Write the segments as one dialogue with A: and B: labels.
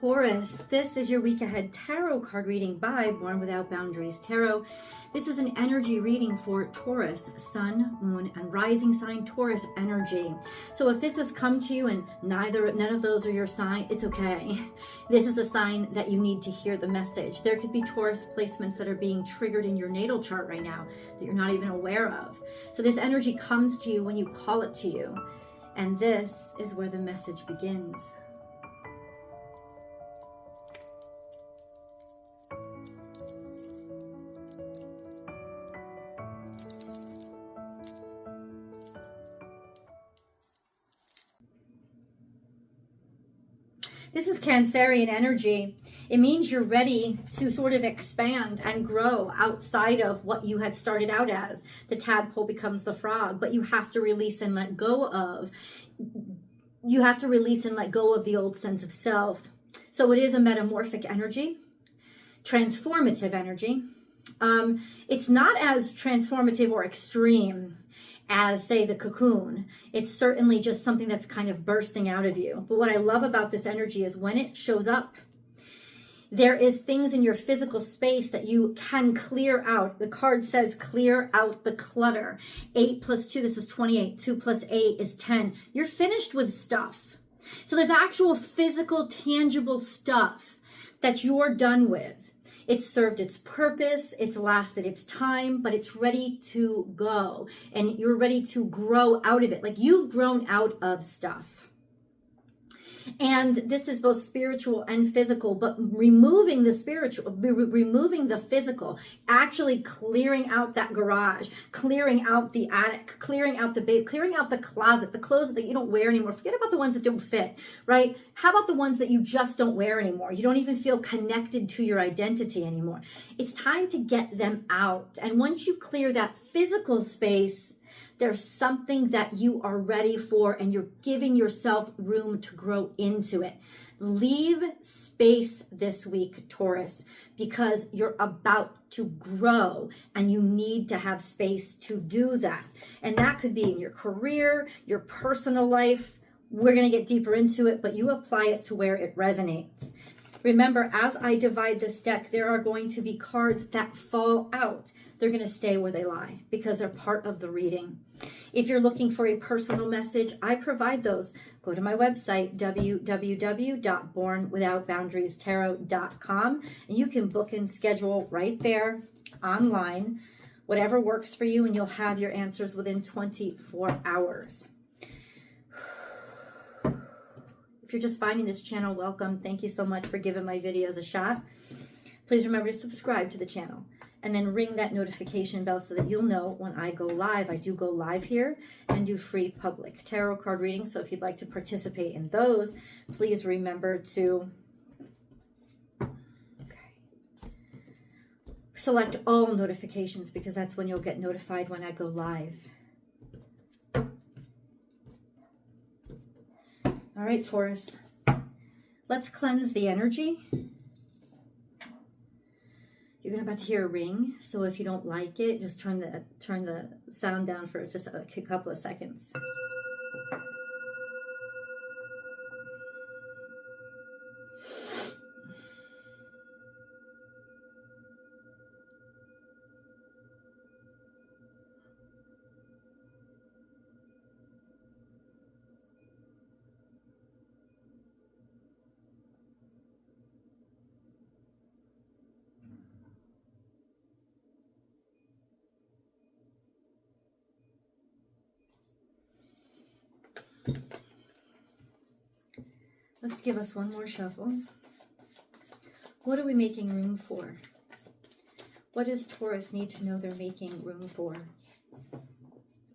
A: Taurus, this is your week ahead tarot card reading by Born Without Boundaries Tarot. This is an energy reading for Taurus, sun, moon, and rising sign Taurus energy. So if this has come to you and none of those are your sign, it's okay. This is a sign that you need to hear the message. There could be Taurus placements that are being triggered in your natal chart right now that you're not even aware of. So this energy comes to you when you call it to you. And this is where the message begins. This is Cancerian energy. It means you're ready to sort of expand and grow outside of what you had started out as. The tadpole becomes the frog, but you have to release and let go of. You have to release and let go of the old sense of self. So it is a metamorphic energy, transformative energy. It's not as transformative or extreme as, say, the cocoon. It's certainly just something that's kind of bursting out of you. But what I love about this energy is when it shows up, there is things in your physical space that you can clear out. The card says clear out the clutter. 8 plus 2, this is 28. 2 plus 8 is 10. You're finished with stuff. So there's actual physical, tangible stuff that you're done with. It's served its purpose, it's lasted its time, but it's ready to go. And you're ready to grow out of it. Like you've grown out of stuff. And this is both spiritual and physical, but removing the spiritual, removing the physical, actually clearing out that garage, clearing out the attic, clearing out the bed, clearing out the closet, the clothes that you don't wear anymore. Forget about the ones that don't fit, right? How about the ones that you just don't wear anymore? You don't even feel connected to your identity anymore. It's time to get them out. And once you clear that physical space, there's something that you are ready for and you're giving yourself room to grow into it. Leave space this week, Taurus, because you're about to grow and you need to have space to do that. And that could be in your career, your personal life. We're going to get deeper into it, but you apply it to where it resonates. Remember, as I divide this deck, there are going to be cards that fall out. They're going to stay where they lie because they're part of the reading. If you're looking for a personal message, I provide those. Go to my website, www.bornwithoutboundariestarot.com, and you can book and schedule right there online, whatever works for you, and you'll have your answers within 24 hours. If you're just finding this channel, welcome. Thank you so much for giving my videos a shot. Please remember to subscribe to the channel and then ring that notification bell so that you'll know when I go live. I do go live here and do free public tarot card readings. So if you'd like to participate in those, please remember to select all notifications because that's when you'll get notified when I go live. All right, Taurus, let's cleanse the energy. You're about to hear a ring, so if you don't like it, just turn the sound down for just a couple of seconds. Let's give us one more shuffle. What are we making room for? What does Taurus need to know they're making room for?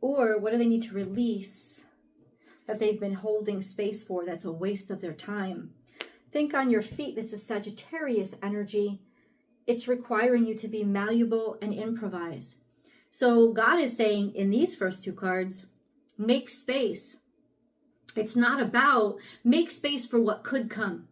A: Or what do they need to release that they've been holding space for that's a waste of their time? Think on your feet. This is Sagittarius energy. It's requiring you to be malleable and improvise. So God is saying in these first two cards, make space. It's not about make space for what could come.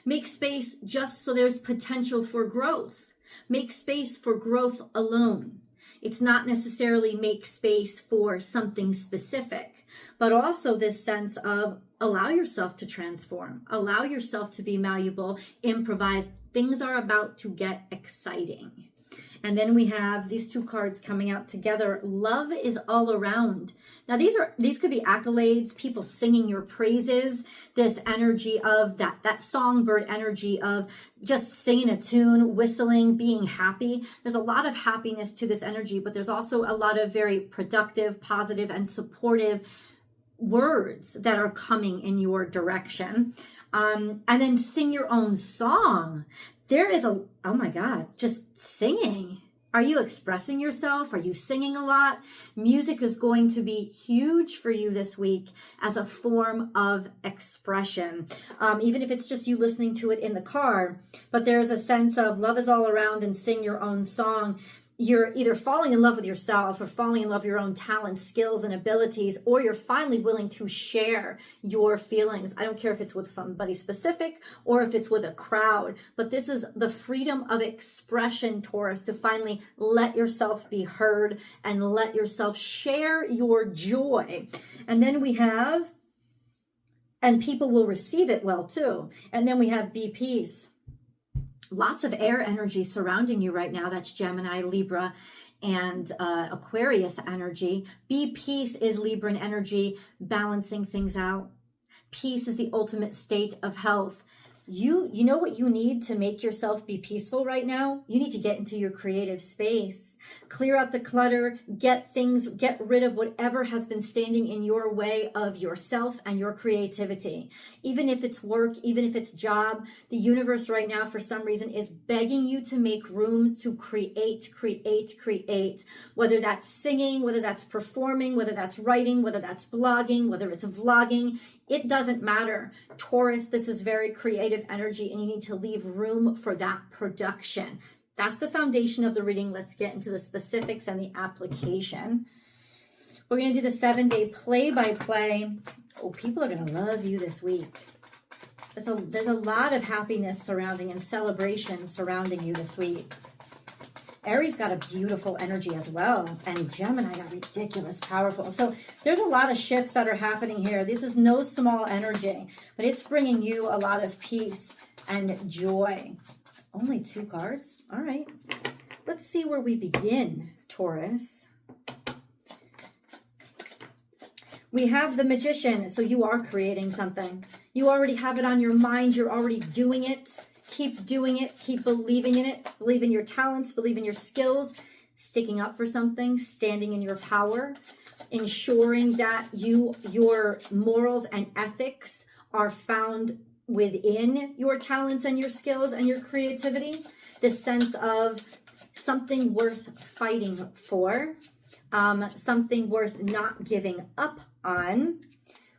A: Make space just so there's potential for growth. Make space for growth alone. It's not necessarily make space for something specific, but also this sense of allow yourself to transform, allow yourself to be malleable, improvise. Things are about to get exciting. And then we have these two cards coming out together. Love is all around. Now these could be accolades, people singing your praises, this energy of that songbird energy of just singing a tune, whistling, being happy. There's a lot of happiness to this energy, but there's also a lot of very productive, positive, and supportive words that are coming in your direction. And then sing your own song. There is oh my God, just singing. Are you expressing yourself? Are you singing a lot? Music is going to be huge for you this week as a form of expression. Even if it's just you listening to it in the car, but there's a sense of love is all around and sing your own song. You're either falling in love with yourself or falling in love with your own talents, skills, and abilities, or you're finally willing to share your feelings. I don't care if it's with somebody specific or if it's with a crowd, but this is the freedom of expression, Taurus, to finally let yourself be heard and let yourself share your joy. And then we have, and people will receive it well too. And then we have be peace. Lots of air energy surrounding you right now. That's Gemini, Libra, and Aquarius energy. Be peace is Libran energy, balancing things out. Peace is the ultimate state of health. You know what you need to make yourself be peaceful right now? You need to get into your creative space. Clear out the clutter, get rid of whatever has been standing in your way of yourself and your creativity. Even if it's work, even if it's job, the universe right now for some reason is begging you to make room to create. Whether that's singing, whether that's performing, whether that's writing, whether that's blogging, whether it's vlogging, it doesn't matter. Taurus, this is very creative energy and you need to leave room for that production. That's the foundation of the reading. Let's get into the specifics and the application. We're going to do the 7-day play-by-play. Oh, people are going to love you this week. There's a lot of happiness surrounding and celebration surrounding you this week. Aries got a beautiful energy as well. And Gemini got ridiculous, powerful. So there's a lot of shifts that are happening here. This is no small energy, but it's bringing you a lot of peace and joy. Only 2 cards? All right. Let's see where we begin, Taurus. We have the Magician. So you are creating something. You already have it on your mind. You're already doing it. Keep doing it. Keep believing in it. Believe in your talents. Believe in your skills. Sticking up for something. Standing in your power. Ensuring that your morals and ethics are found within your talents and your skills and your creativity. This sense of something worth fighting for. Something worth not giving up on.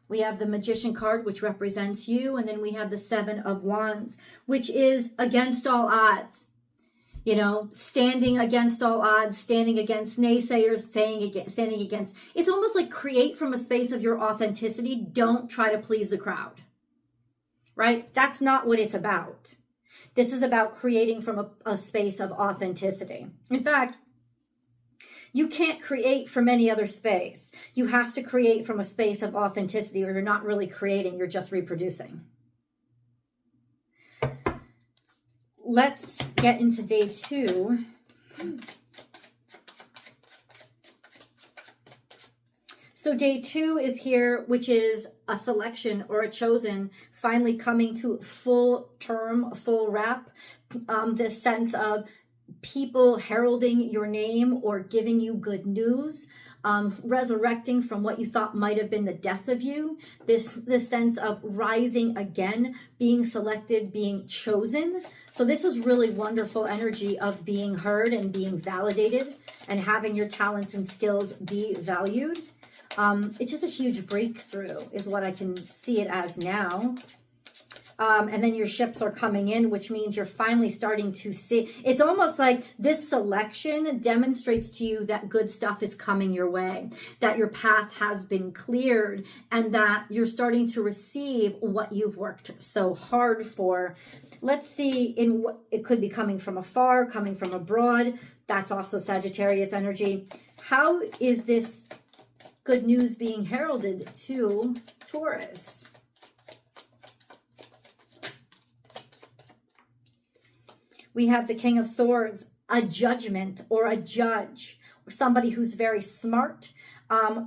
A: We have the Magician card, which represents you. And then we have the 7 of Wands, which is against all odds. You know, standing against all odds, standing against naysayers, standing against. It's almost like create from a space of your authenticity. Don't try to please the crowd. Right? That's not what it's about. This is about creating from a space of authenticity. In fact, you can't create from any other space. You have to create from a space of authenticity, or you're not really creating, you're just reproducing. Let's get into day 2. So day 2 is here, which is a selection or a chosen, finally coming to full term, full wrap. This sense of people heralding your name or giving you good news, resurrecting from what you thought might have been the death of you. This sense of rising again, being selected, being chosen. So this is really wonderful energy of being heard and being validated and having your talents and skills be valued. It's just a huge breakthrough is what I can see it as now. And then your ships are coming in, which means you're finally starting to see. It's almost like this selection demonstrates to you that good stuff is coming your way, that your path has been cleared, and that you're starting to receive what you've worked so hard for. Let's see, in what it could be coming from afar, coming from abroad. That's also Sagittarius energy. How is this good news being heralded to Taurus? We have the King of Swords, a judgment or a judge, or somebody who's very smart,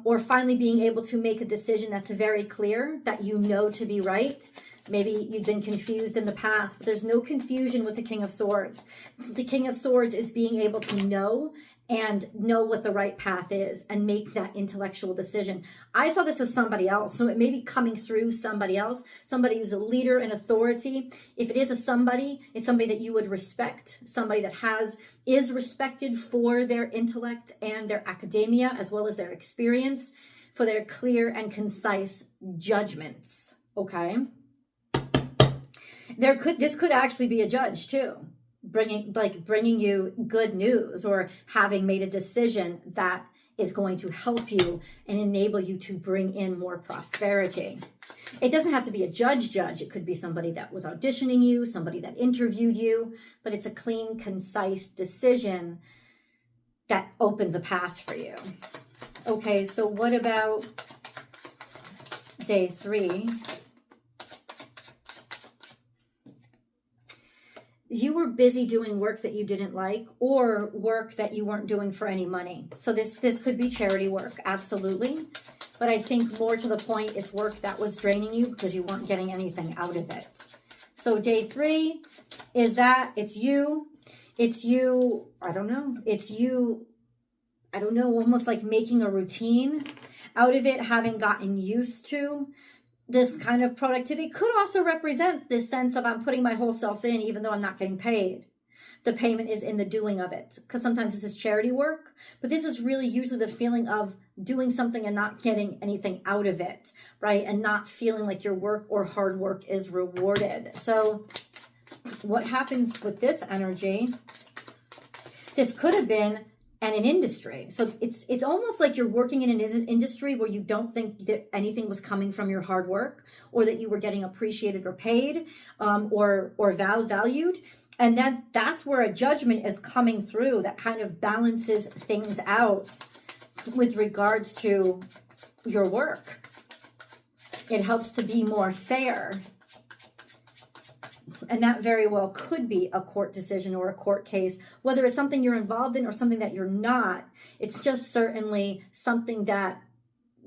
A: or finally being able to make a decision that's very clear, that you know to be right. Maybe you've been confused in the past, but there's no confusion with the King of Swords. The King of Swords is being able to know what the right path is and make that intellectual decision. I saw this as somebody else, so it may be coming through somebody else, somebody who's a leader and authority. If it is it's somebody that you would respect, somebody that is respected for their intellect and their academia, as well as their experience, for their clear and concise judgments, okay? This could actually be a judge too, bringing you good news, or having made a decision that is going to help you and enable you to bring in more prosperity. It doesn't have to be a judge. It could be somebody that was auditioning you, somebody that interviewed you, but it's a clean, concise decision that opens a path for you. Okay, so what about day 3? You were busy doing work that you didn't like, or work that you weren't doing for any money. So this could be charity work, absolutely. But I think more to the point, it's work that was draining you because you weren't getting anything out of it. So day 3 is that it's you, I don't know, almost like making a routine out of it, having gotten used to this kind of productivity. Could also represent this sense of I'm putting my whole self in even though I'm not getting paid. The payment is in the doing of it, because sometimes this is charity work, but this is really usually the feeling of doing something and not getting anything out of it, right? And not feeling like your work or hard work is rewarded. So what happens with this energy? This could have been and an industry. So it's almost like you're working in an industry where you don't think that anything was coming from your hard work, or that you were getting appreciated or paid, or valued. And that's where a judgment is coming through that kind of balances things out with regards to your work. It helps to be more fair. And that very well could be a court decision or a court case, whether it's something you're involved in or something that you're not. It's just certainly something that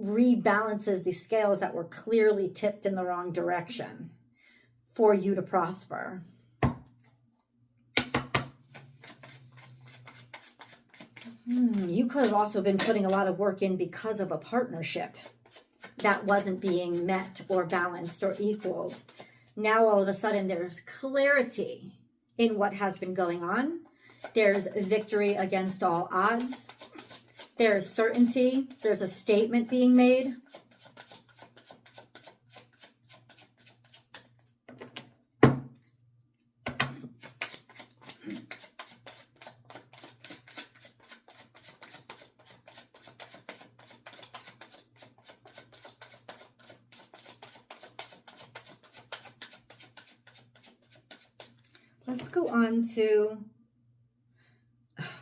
A: rebalances the scales that were clearly tipped in the wrong direction for you to prosper. You could have also been putting a lot of work in because of a partnership that wasn't being met or balanced or equaled. Now, all of a sudden, there's clarity in what has been going on. There's victory against all odds. There's certainty. There's a statement being made. Let's go on to,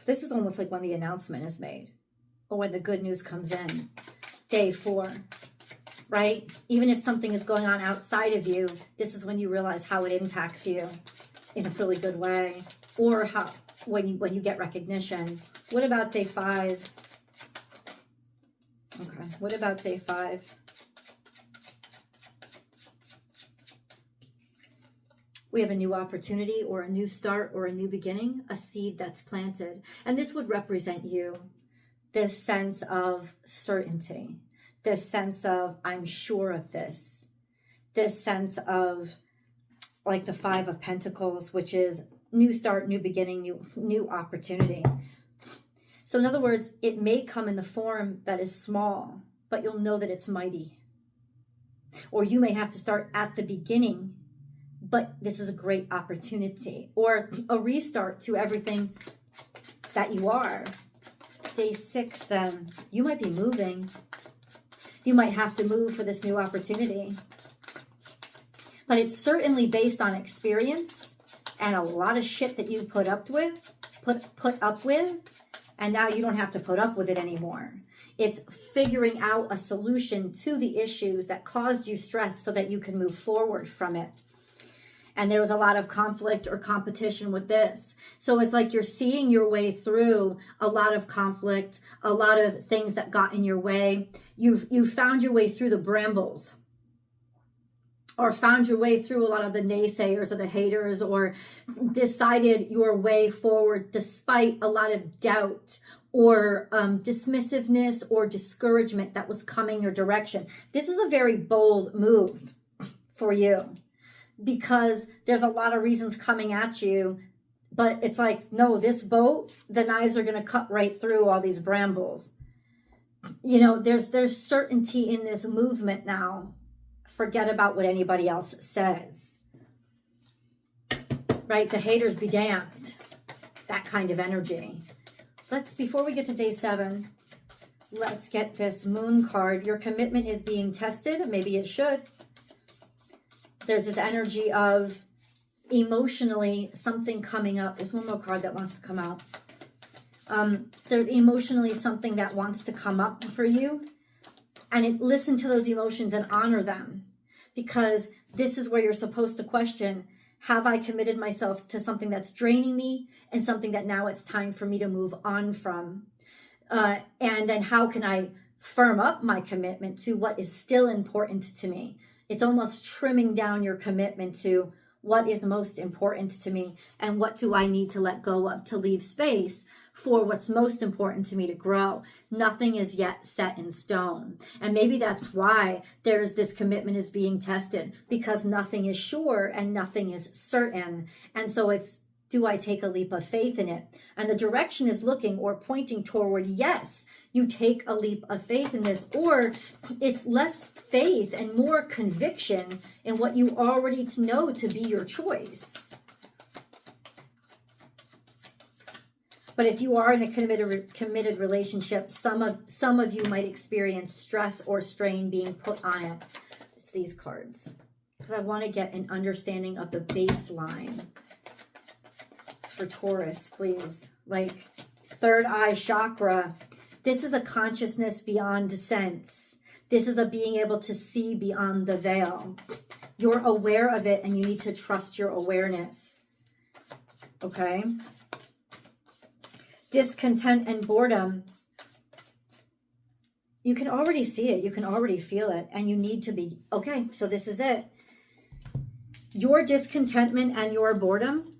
A: this is almost like when the announcement is made, or when the good news comes in. Day 4, right? Even if something is going on outside of you, this is when you realize how it impacts you in a really good way, or how when you get recognition. What about day 5? Okay, what about day 5? We have a new opportunity, or a new start, or a new beginning, a seed that's planted. And this would represent you. This sense of certainty, this sense of I'm sure of this sense of, like the 5 of Pentacles, which is new start, new beginning, new opportunity. So in other words, it may come in the form that is small, but you'll know that it's mighty. Or you may have to start at the beginning but this is a great opportunity, or a restart to everything that you are. Day 6, then, you might be moving. You might have to move for this new opportunity. But it's certainly based on experience and a lot of shit that you put up with, and now you don't have to put up with it anymore. It's figuring out a solution to the issues that caused you stress so that you can move forward from it. And there was a lot of conflict or competition with this. So it's like you're seeing your way through a lot of conflict, a lot of things that got in your way. You've found your way through the brambles, or found your way through a lot of the naysayers or the haters, or decided your way forward despite a lot of doubt or dismissiveness or discouragement that was coming your direction. This is a very bold move for you, because there's a lot of reasons coming at you, but it's like, no, this boat, the knives are going to cut right through all these brambles. You know, there's certainty in this movement now. Forget about what anybody else says, right? The haters be damned. That kind of energy. Before we get to day 7, let's get this moon card. Your commitment is being tested. Maybe it should. There's this energy of emotionally something coming up. There's one more card that wants to come out. There's emotionally something that wants to come up for you. And listen to those emotions and honor them. Because this is where you're supposed to question, have I committed myself to something that's draining me and something that now it's time for me to move on from? And then how can I firm up my commitment to what is still important to me? It's almost trimming down your commitment to what is most important to me and what do I need to let go of to leave space for what's most important to me to grow. Nothing is yet set in stone. And maybe that's why there's this commitment is being tested, because nothing is sure and nothing is certain. And so it's, do I take a leap of faith in it? And the direction is looking or pointing toward, yes, you take a leap of faith in this, or it's less faith and more conviction in what you already know to be your choice. But if you are in a committed relationship, some of you might experience stress or strain being put on it. It's these cards, because I want to get an understanding of the baseline for Taurus, please. Like third eye chakra. This is a consciousness beyond sense. This is a being able to see beyond the veil. You're aware of it and you need to trust your awareness. Okay? Discontent and boredom. You can already see it. You can already feel it. And you need to be, okay, so this is it. Your discontentment and your boredom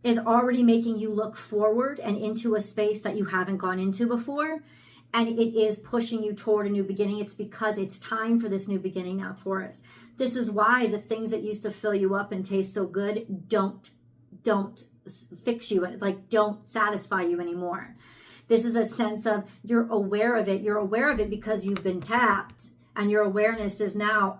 A: is already making you look forward and into a space that you haven't gone into before. And it is pushing you toward a new beginning. It's because it's time for this new beginning now, Taurus. This is why the things that used to fill you up and taste so good don't fix you, like don't satisfy you anymore. This is a sense of you're aware of it. You're aware of it because you've been tapped, and your awareness is now,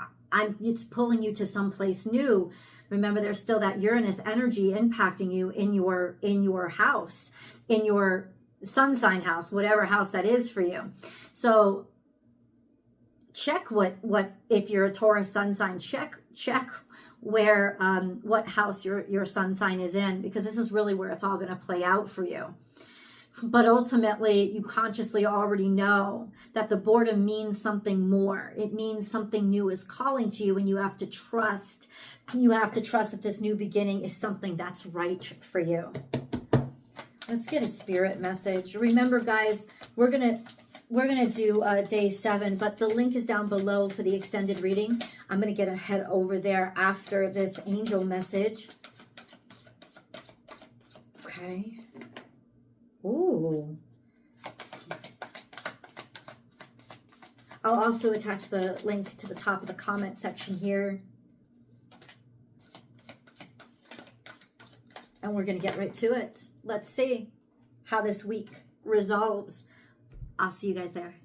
A: it's pulling you to someplace new. Remember, there's still that Uranus energy impacting you in your house, in your sun sign house, whatever house that is for you. So check what if you're a Taurus sun sign, check where what house your sun sign is in, because this is really where it's all going to play out for you. But ultimately, you consciously already know that the boredom means something more. It means something new is calling to you, and you have to trust. You have to trust that this new beginning is something that's right for you. Let's get a spirit message. Remember, guys, we're gonna do day 7, but the link is down below for the extended reading. I'm gonna head over there after this angel message. Okay. Ooh. I'll also attach the link to the top of the comment section here. And we're going to get right to it. Let's see how this week resolves. I'll see you guys there.